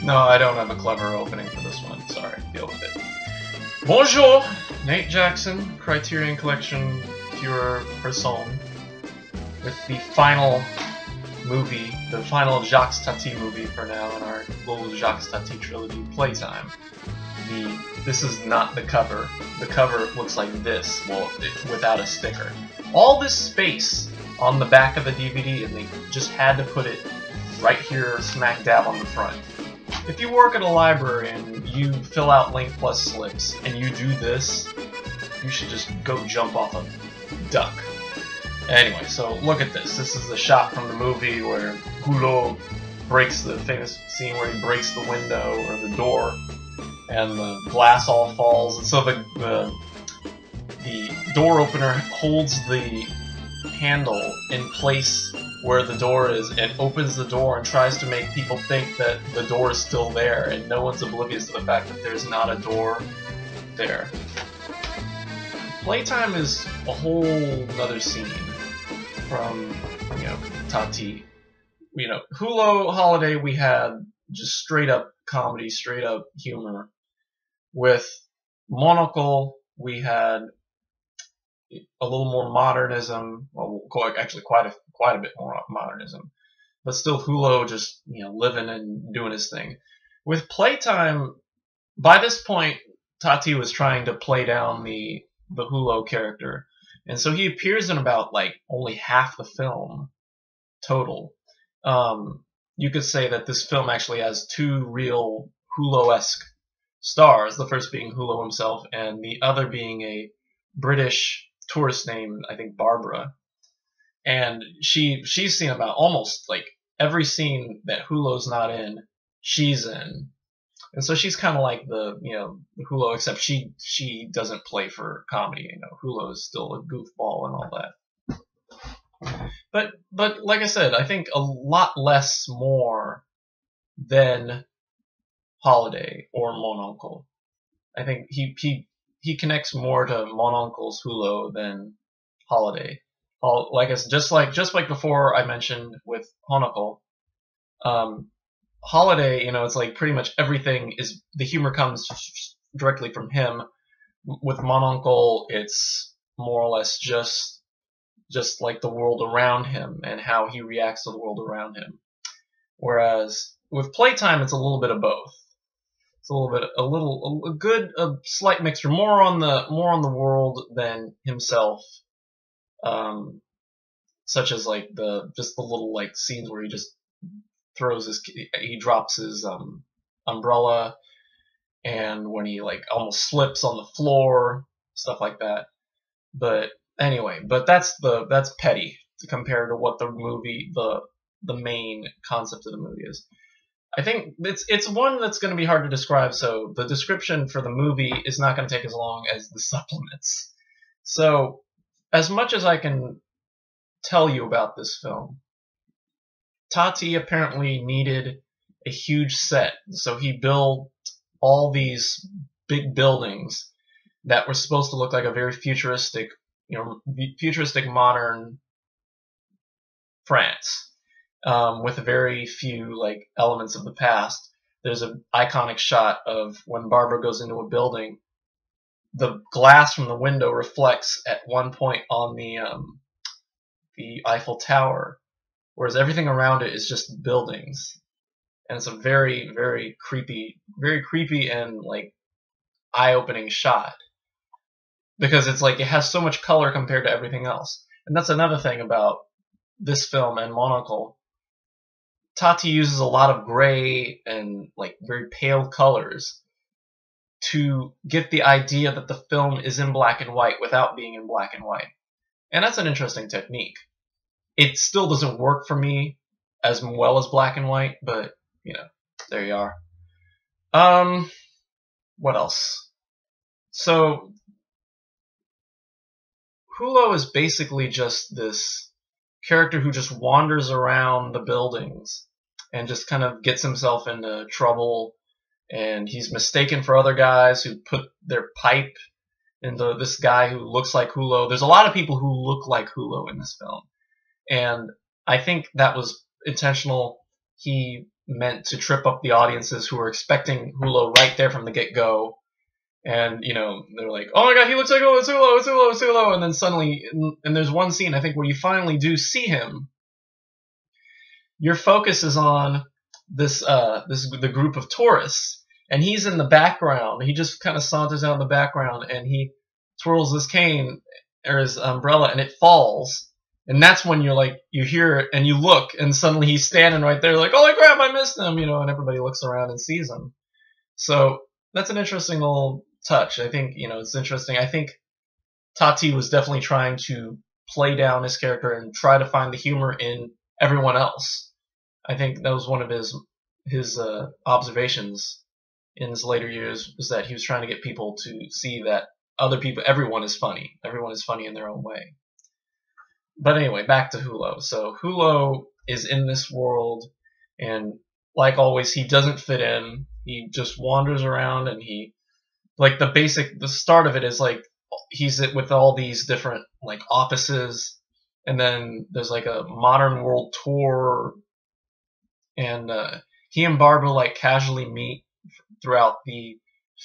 No, I don't have a clever opening for this one. Sorry, deal with it. Bonjour! Nate Jackson, Criterion Collection, Pure Person, with the final movie, the final Jacques Tati movie for now in our little Jacques Tati trilogy, Playtime. This is not the cover. The cover looks like this, well, without a sticker. All this space on the back of the DVD, and they just had to put it right here, smack dab on the front. If you work at a library and you fill out Link Plus slips and you do this, you should just go jump off a duck. Anyway, so look at this. This is the shot from the movie where Hulot breaks the famous scene where he breaks the window or the door, and the glass all falls. And so the door opener holds the handle in place where the door is and opens the door and tries to make people think that the door is still there, and no one's oblivious to the fact that there's not a door there. Playtime is a whole other scene from, Tati. Hulot Holiday, we had just straight up comedy, straight up humor. With Monocle, we had a little more modernism, well, actually quite a bit more modernism, but still Hulot just living and doing his thing. With Playtime, by this point, Tati was trying to play down the Hulot character, and so he appears in about only half the film total. You could say that this film actually has two real Hulot-esque stars, the first being Hulot himself, and the other being a British tourist named, I think, Barbara. And she's seen about almost every scene that Hulot's not in, she's in. And so she's kind of like the Hulot, except she doesn't play for comedy. Hulot is still a goofball and all that. But like I said, I think a lot less more than Holiday or Mononcle. I think he connects more to Mononcle's Hulot than Holiday. Like I said, just like before I mentioned with Monocle, Holiday, it's pretty much everything is the humor comes directly from him. With Mononcle, it's more or less just like the world around him and how he reacts to the world around him. Whereas with Playtime, it's a little bit of both. It's a slight mixture, more on the world than himself. Such as the little scenes where he just he drops his umbrella, and when he almost slips on the floor, stuff like that. But anyway, that's petty compared to what the movie, the main concept of the movie is. I think it's one that's going to be hard to describe, so the description for the movie is not going to take as long as the supplements. So, as much as I can tell you about this film, Tati apparently needed a huge set, so he built all these big buildings that were supposed to look like a very futuristic modern France. With very few elements of the past. There's an iconic shot of when Barbara goes into a building. The glass from the window reflects at one point on the Eiffel Tower, whereas everything around it is just buildings, and it's a very, very creepy and eye-opening shot because it's it has so much color compared to everything else. And that's another thing about this film and Monocle. Tati uses a lot of gray and very pale colors to get the idea that the film is in black and white without being in black and white. And that's an interesting technique. It still doesn't work for me as well as black and white, but there you are. What else? So Hulot is basically just this character who just wanders around the buildings and just kind of gets himself into trouble, and he's mistaken for other guys who put their pipe into this guy who looks like Hulot. There's a lot of people who look like Hulot in this film, and I think that was intentional. He meant to trip up the audiences who were expecting Hulot right there from the get-go. And, you know, they're like, oh my god, he looks like, oh, it's Hulot, it's Hulot, it's Hulot. And then suddenly, and there's one scene, I think, where you finally do see him. Your focus is on the group of tourists. And he's in the background. He just kind of saunters out in the background, and he twirls his cane, or his umbrella, and it falls. And that's when you're like, you hear it, and you look, and suddenly he's standing right there like, holy crap, I missed him, you know, and everybody looks around and sees him. So that's an interesting little touch. I think, you know, it's interesting. I think Tati was definitely trying to play down his character and try to find the humor in everyone else. I think that was one of his observations in his later years, is that he was trying to get people to see that other people, everyone is funny. Everyone is funny in their own way. But anyway, back to Hulot. So Hulot is in this world, and like always, he doesn't fit in. He just wanders around, and he, like, the start of it is like he's with all these different like offices, and then there's like a modern world tour, and he and Barbara like casually meet throughout the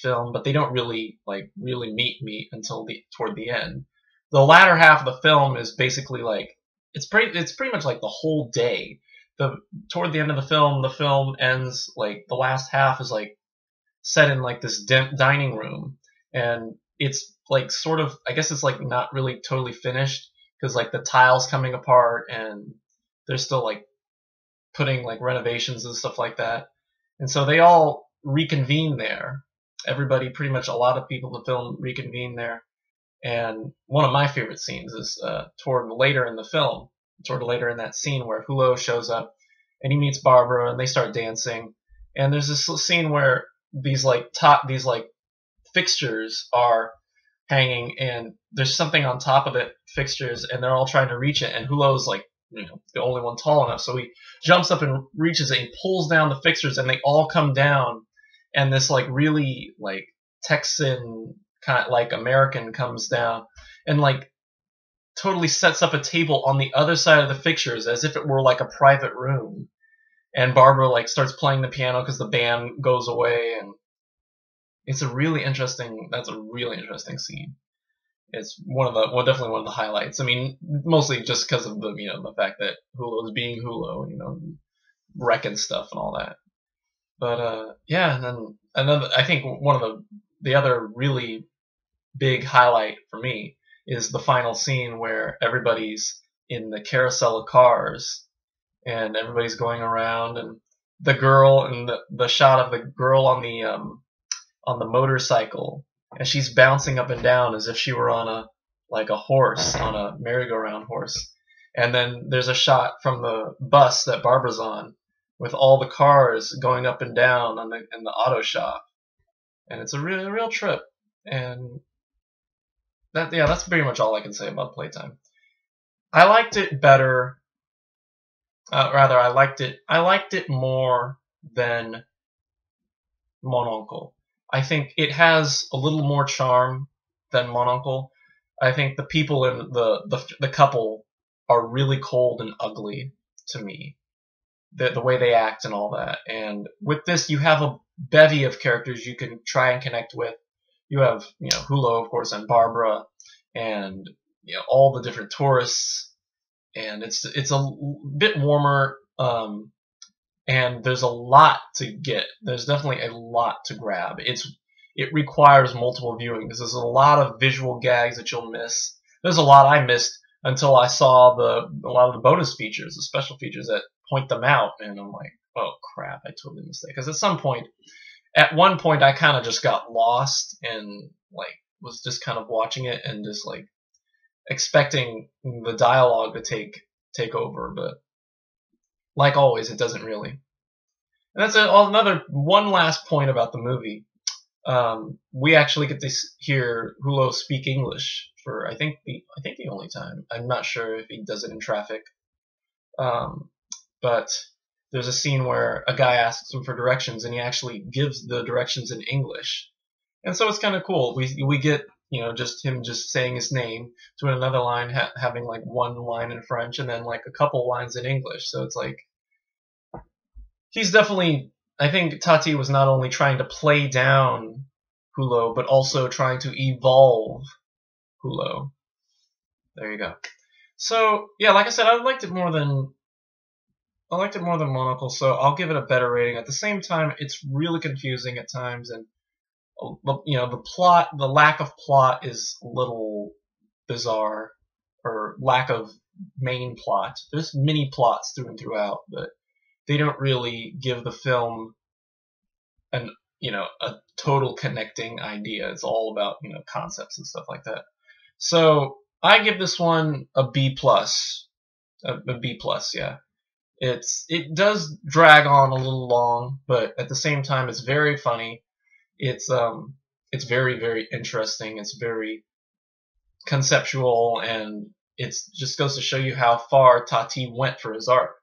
film, but they don't really meet until toward the end. The latter half of the film is basically like it's pretty much like the whole day. Toward the end of the film ends like the last half is like set in like this dining room, and it's like sort of, I guess it's like not really totally finished, because like the tiles coming apart, and they're still like putting like renovations and stuff like that. And so they all reconvene there. Everybody, pretty much a lot of people in the film reconvene there. And one of my favorite scenes is toward later in that scene where Hulot shows up and he meets Barbara and they start dancing. And there's this scene where these fixtures are hanging, and there's something on top of the fixtures, and they're all trying to reach it. And Hulot's like, you know, the only one tall enough, so he jumps up and reaches it. And he pulls down the fixtures, and they all come down. And this like really like Texan kind of like American comes down and like totally sets up a table on the other side of the fixtures as if it were like a private room. And Barbara like starts playing the piano because the band goes away, and that's a really interesting scene. It's definitely one of the highlights. I mean, mostly just because of the fact that Hulot is being Hulot, you know, wrecking stuff and all that. But yeah, and then I think one of the other really big highlight for me is the final scene where everybody's in the carousel of cars, and everybody's going around, and the girl, and the shot of the girl on the motorcycle, and she's bouncing up and down as if she were on a horse, on a merry-go-round horse. And then there's a shot from the bus that Barbara's on, with all the cars going up and down in the auto shop, and it's a real trip. And that's pretty much all I can say about Playtime. I liked it better. I liked it more than Mon Oncle. I think it has a little more charm than Mon Oncle. I think the people in the couple are really cold and ugly to me. The way they act and all that. And with this, you have a bevy of characters you can try and connect with. You have, you know, Hulot, of course, and Barbara, and, you know, all the different tourists. And it's a bit warmer, and there's a lot to get. There's definitely a lot to grab. It requires multiple viewings. There's a lot of visual gags that you'll miss. There's a lot I missed until I saw a lot of the bonus features, the special features that point them out, and I'm like, oh crap, I totally missed that. Because at one point, I kind of just got lost and like was just kind of watching it and just like expecting the dialogue to take over, but like always, it doesn't really. And that's one last point about the movie. We actually get to hear Hulot speak English for I think the only time. I'm not sure if he does it in Traffic. But there's a scene where a guy asks him for directions, and he actually gives the directions in English. And so it's kind of cool. We get, you know, just him just saying his name to another line having like one line in French and then like a couple lines in English. So it's like he's definitely, I think Tati was not only trying to play down Hulot, but also trying to evolve Hulot. There you go. So yeah, like I said, I liked it more than Monocle, so I'll give it a better rating. At the same time, it's really confusing at times, and the plot, the lack of plot is a little bizarre, or lack of main plot. There's mini plots through and throughout, but they don't really give the film a total connecting idea. It's all about concepts and stuff like that. So I give this one a B plus, a B plus, yeah. It does drag on a little long, but at the same time, it's very funny. It's very, very interesting. It's very conceptual, and it just goes to show you how far Tati went for his art.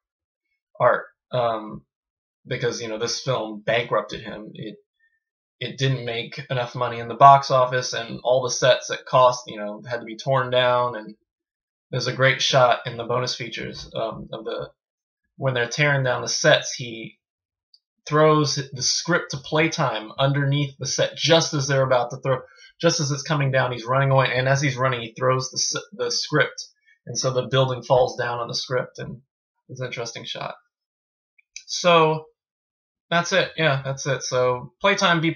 Because this film bankrupted him. It didn't make enough money in the box office, and all the sets that cost had to be torn down. And there's a great shot in the bonus features of when they're tearing down the sets. He throws the script to PlayTime underneath the set just as they're about to throw, just as it's coming down. He's running away, and as he's running, he throws the script, and so the building falls down on the script, and it's an interesting shot. So that's it. Yeah, that's it. So PlayTime B+,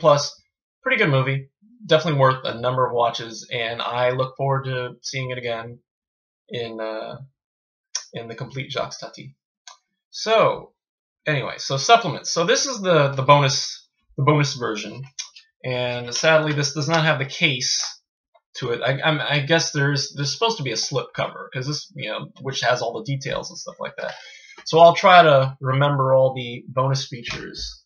pretty good movie. Definitely worth a number of watches, and I look forward to seeing it again in the complete Jacques Tati. So anyway, so supplements. So this is the bonus version, and sadly this does not have the case to it. I guess there's supposed to be a slip cover, because this which has all the details and stuff like that. So I'll try to remember all the bonus features.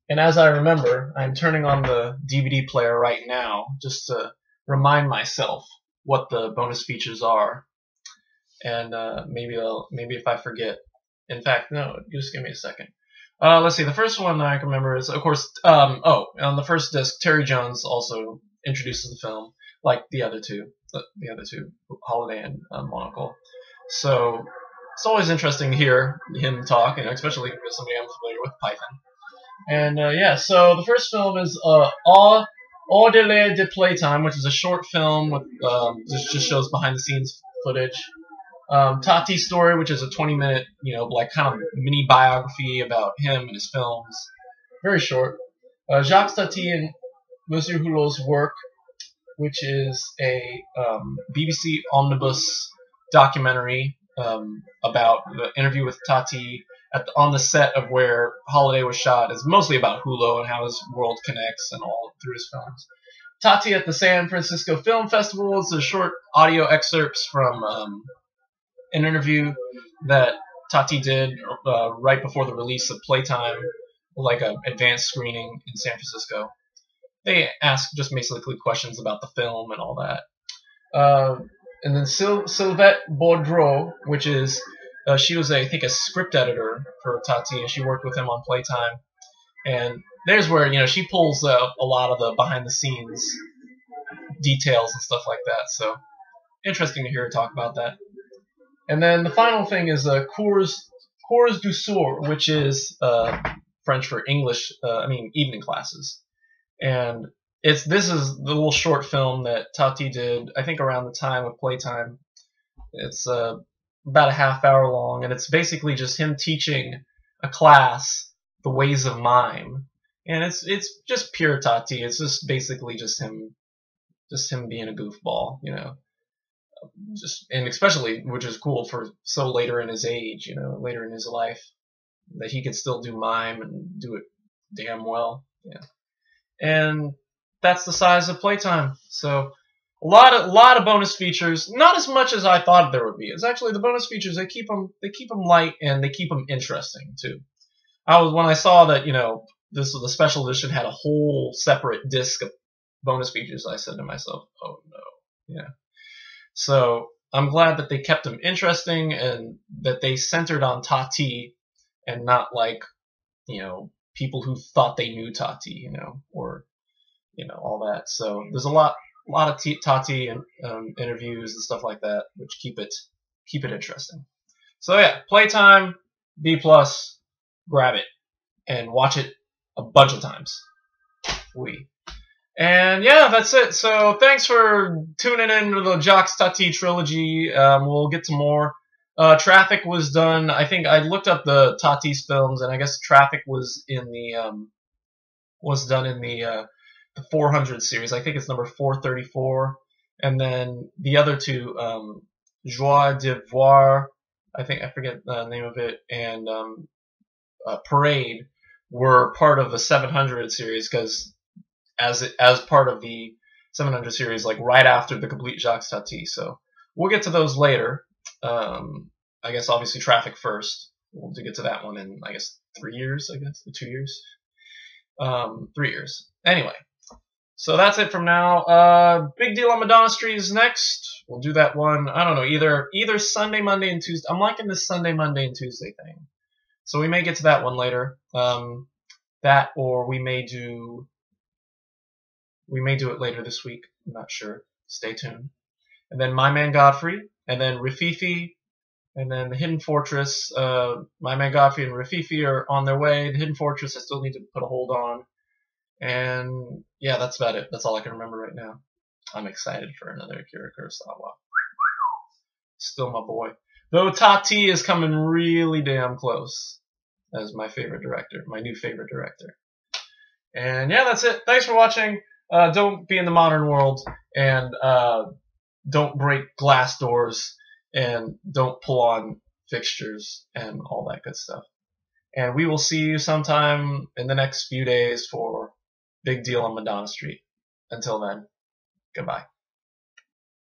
And as I remember, I'm turning on the DVD player right now just to remind myself what the bonus features are. And maybe if I forget. In fact, no, just give me a second. Let's see. The first one that I can remember is, of course, on the first disc, Terry Jones also introduces the film, like the other two, Holiday and Monocle. So it's always interesting to hear him talk, especially with somebody I'm familiar with, Python. And yeah, so the first film is Au Delay de Playtime, which is a short film with just shows behind the scenes footage. Tati's Story, which is a 20-minute, like kind of mini biography about him and his films. Very short. Jacques Tati and Monsieur Hulot's Work, which is a BBC omnibus documentary about the interview with Tati on the set of where Holiday was shot. Is mostly about Hulot and how his world connects and all through his films. Tati at the San Francisco Film Festival is a short audio excerpts from an interview that Tati did right before the release of PlayTime, like an advanced screening in San Francisco. They ask just basically questions about the film and all that. And then Sylvette Boudreau, which is, she was, I think, a script editor for Tati, and she worked with him on PlayTime. And there's where, she pulls a lot of the behind-the-scenes details and stuff like that. So interesting to hear her talk about that. And then the final thing is Cours du Soir, which is French for English, evening classes. And this is the little short film that Tati did, I think, around the time of PlayTime. It's about a half-hour long, and it's basically just him teaching a class the ways of mime. And it's just pure Tati. It's just basically just him being a goofball, and especially, which is cool for so later in his age, later in his life, that he could still do mime and do it damn well. Yeah. And that's the size of PlayTime. So a lot of bonus features, not as much as I thought there would be. It's actually the bonus features, they keep them light, and they keep them interesting too. When I saw that, this was the special edition, had a whole separate disc of bonus features, I said to myself, oh no. Yeah. So I'm glad that they kept them interesting, and that they centered on Tati and not like, people who thought they knew Tati, or, all that. So there's a lot of Tati and interviews and stuff like that, which keep it interesting. So yeah, PlayTime, B+, grab it and watch it a bunch of times. And yeah, that's it. So thanks for tuning in to the Jacques Tati trilogy. We'll get to more. Traffic was done. I think I looked up the Tati's films, and I guess Traffic was in the done in the 400 series. I think it's number 434. And then the other two, Joie de Voir, I forget the name of it, and Parade were part of the 700 series, because as part of the 700 series, like right after the complete Jacques Tati. So we'll get to those later. I guess obviously Traffic first. We'll get to that one in, I guess, 3 years, 2 years. 3 years. Anyway, so that's it from now. Big Deal on Madonna Street is next. We'll do that one, I don't know, either Sunday, Monday, and Tuesday. I'm liking this Sunday, Monday, and Tuesday thing. So we may get to that one later. That, or we may do it later this week. I'm not sure. Stay tuned. And then My Man Godfrey, and then Rififi, and then The Hidden Fortress. My Man Godfrey and Rififi are on their way. The Hidden Fortress I still need to put a hold on. And yeah, that's about it. That's all I can remember right now. I'm excited for another Akira Kurosawa. Still my boy. Though Tati is coming really damn close as my favorite director, my new favorite director. And yeah, that's it. Thanks for watching. Don't be in the modern world, and don't break glass doors, and don't pull on fixtures and all that good stuff. And we will see you sometime in the next few days for Big Deal on Madonna Street. Until then, goodbye.